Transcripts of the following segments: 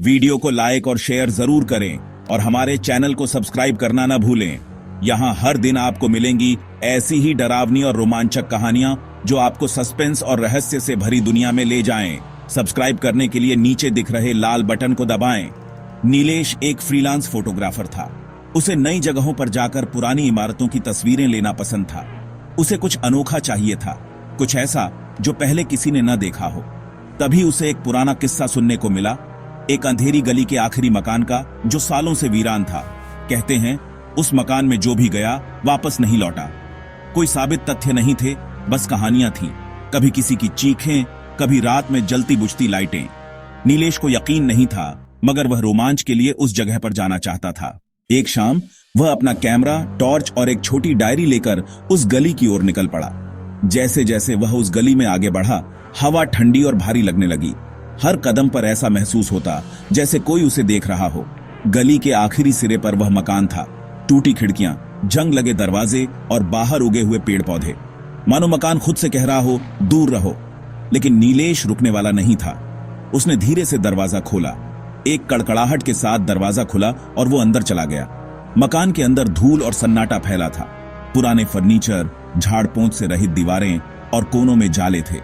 Video को like और share जरूर करें और हमारे चैनल को सब्सक्राइब करना ना भूलें। यहाँ हर दिन आपको मिलेंगी ऐसी ही डरावनी और रोमांचक कहानियां जो आपको सस्पेंस और रहस्य से भरी दुनिया में ले जाएं। सब्सक्राइब करने के लिए नीचे दिख रहे लाल बटन को दबाएं। नीलेश एक फ्रीलांस फोटोग्राफर था। उसे नई जगहों पर जाकर पुरानी इमारतों की तस्वीरें लेना पसंद था। उसे कुछ अनोखा चाहिए था, कुछ ऐसा जो पहले किसी ने न देखा हो। तभी उसे एक पुराना किस्सा सुनने को मिला, एक अंधेरी गली के आखिरी मकान का जो सालों से वीरान था। कहते हैं उस मकान में जो भी गया वापस नहीं लौटा। कोई साबित तथ्य नहीं थे, बस कहानियां थीं। कभी किसी की चीखें, कभी रात में जलती बुझती लाइटें। नीलेश को यकीन नहीं था, मगर वह रोमांच के लिए उस जगह पर जाना चाहता था। एक शाम वह अपना कैमरा, टॉर्च और एक छोटी डायरी लेकर उस गली की ओर निकल पड़ा। जैसे जैसे वह उस गली में आगे बढ़ा, हवा ठंडी और भारी लगने लगी। हर कदम पर ऐसा महसूस होता जैसे कोई उसे देख रहा हो। गली के आखिरी सिरे पर वह मकान था। टूटी खिड़कियां, जंग लगे दरवाजे और बाहर उगे हुए पेड़ पौधे। मानो मकान खुद से कह रहा हो, दूर रहो। लेकिन नीलेश रुकने वाला नहीं था। उसने धीरे से दरवाजा खोला। एक कड़कड़ाहट के साथ दरवाजा खुला और वो अंदर चला गया। मकान के अंदर धूल और सन्नाटा फैला था। पुराने फर्नीचर, झाड़ पोंछ से रहित दीवारें और कोनों में जाले थे।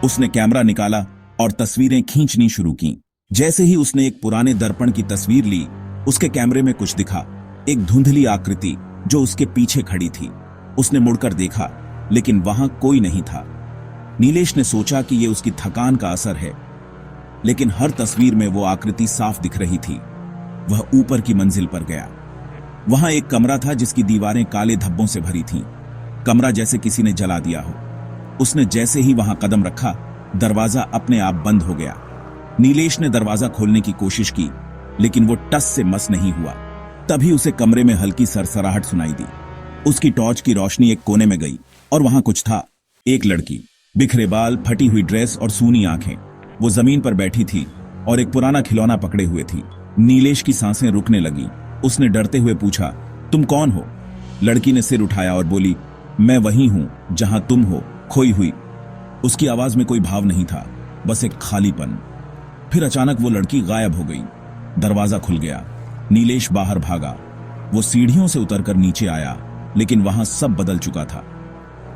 उसने कैमरा निकाला और तस्वीरें खींचनी शुरू की। जैसे ही उसने एक पुराने दर्पण की तस्वीर ली, उसके कैमरे में कुछ दिखा, एक धुंधली आकृति जो उसके पीछे खड़ी थी। उसने मुड़कर देखा, लेकिन वहां कोई नहीं था। नीलेश ने सोचा कि यह उसकी थकान का असर है, लेकिन हर तस्वीर में वो आकृति साफ दिख रही थी। वह ऊपर की मंजिल पर गया। वहां एक कमरा था जिसकी दीवारें काले धब्बों से भरी थीं। कमरा जैसे किसी ने जला दिया हो। उसने जैसे ही वहां कदम रखा, दरवाजा अपने आप बंद हो गया। नीलेश ने दरवाजा खोलने की कोशिश की, लेकिन वो टस से मस नहीं हुआ। तभी उसे कमरे में हल्की सरसराहट सुनाई दी। उसकी टॉर्च की रोशनी एक कोने में गई और वहां कुछ था। एक लड़की, बिखरे बाल, फटी हुई ड्रेस और सूनी आंखें। वो जमीन पर बैठी थी और एक पुराना खिलौना पकड़े हुए थी। नीलेश की सांसें रुकने लगी। उसने डरते हुए पूछा, तुम कौन हो? लड़की ने सिर उठाया और बोली, मैं वही हूं जहां तुम हो, खोई हुई। उसकी आवाज में कोई भाव नहीं था, बस एक खालीपन। फिर अचानक वो लड़की गायब हो गई। दरवाजा खुल गया। नीलेश बाहर भागा। वो सीढ़ियों से उतरकर नीचे आया, लेकिन वहां सब बदल चुका था।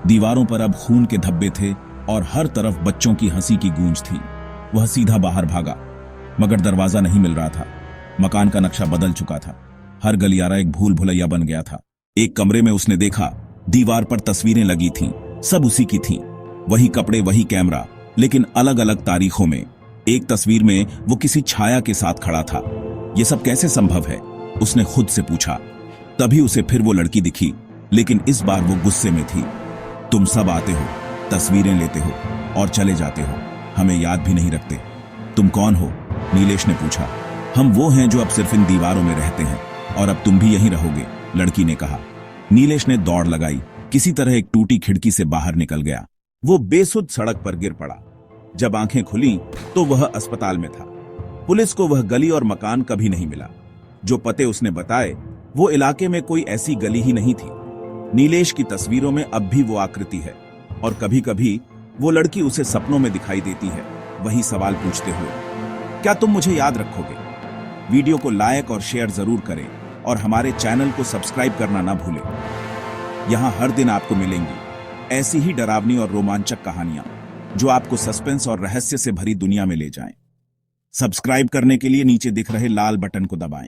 दीवारों पर अब खून के धब्बे थे और हर तरफ बच्चों की हंसी की गूंज थी। वह सीधा बाहर भागा, मगर दरवाजा नहीं मिल रहा था। मकान का नक्शा बदल चुका था। हर गलियारा एक भूल भुलैया बन गया था। एक कमरे में उसने देखा, दीवार पर तस्वीरें लगी थीं, सब उसी की थीं। वही कपड़े, वही कैमरा, लेकिन अलग अलग तारीखों में। एक तस्वीर में वो किसी छाया के साथ खड़ा था। ये सब कैसे संभव है? उसने खुद से पूछा। तभी उसे फिर वो लड़की दिखी, लेकिन इस बार वो गुस्से में थी। तुम सब आते हो, तस्वीरें लेते हो और चले जाते हो, हमें याद भी नहीं रखते। तुम कौन हो? नीलेश ने पूछा। हम वो हैं जो अब सिर्फ इन दीवारों में रहते हैं, और अब तुम भी यहीं रहोगे, लड़की ने कहा। नीलेश ने दौड़ लगाई, किसी तरह एक टूटी खिड़की से बाहर निकल गया। वो बेसुध सड़क पर गिर पड़ा। जब आंखें खुली तो वह अस्पताल में था। पुलिस को वह गली और मकान कभी नहीं मिला। जो पते उसने बताए, वो इलाके में कोई ऐसी गली ही नहीं थी। नीलेश की तस्वीरों में अब भी वो आकृति है, और कभी कभी वो लड़की उसे सपनों में दिखाई देती है, वही सवाल पूछते हुए, क्या तुम मुझे याद रखोगे? वीडियो को लाइक और शेयर जरूर करें और हमारे चैनल को सब्सक्राइब करना ना भूलें। यहाँ हर दिन आपको मिलेंगी ऐसी ही डरावनी और रोमांचक कहानियां जो आपको सस्पेंस और रहस्य से भरी दुनिया में ले जाएं। सब्सक्राइब करने के लिए नीचे दिख रहे लाल बटन को दबाएं।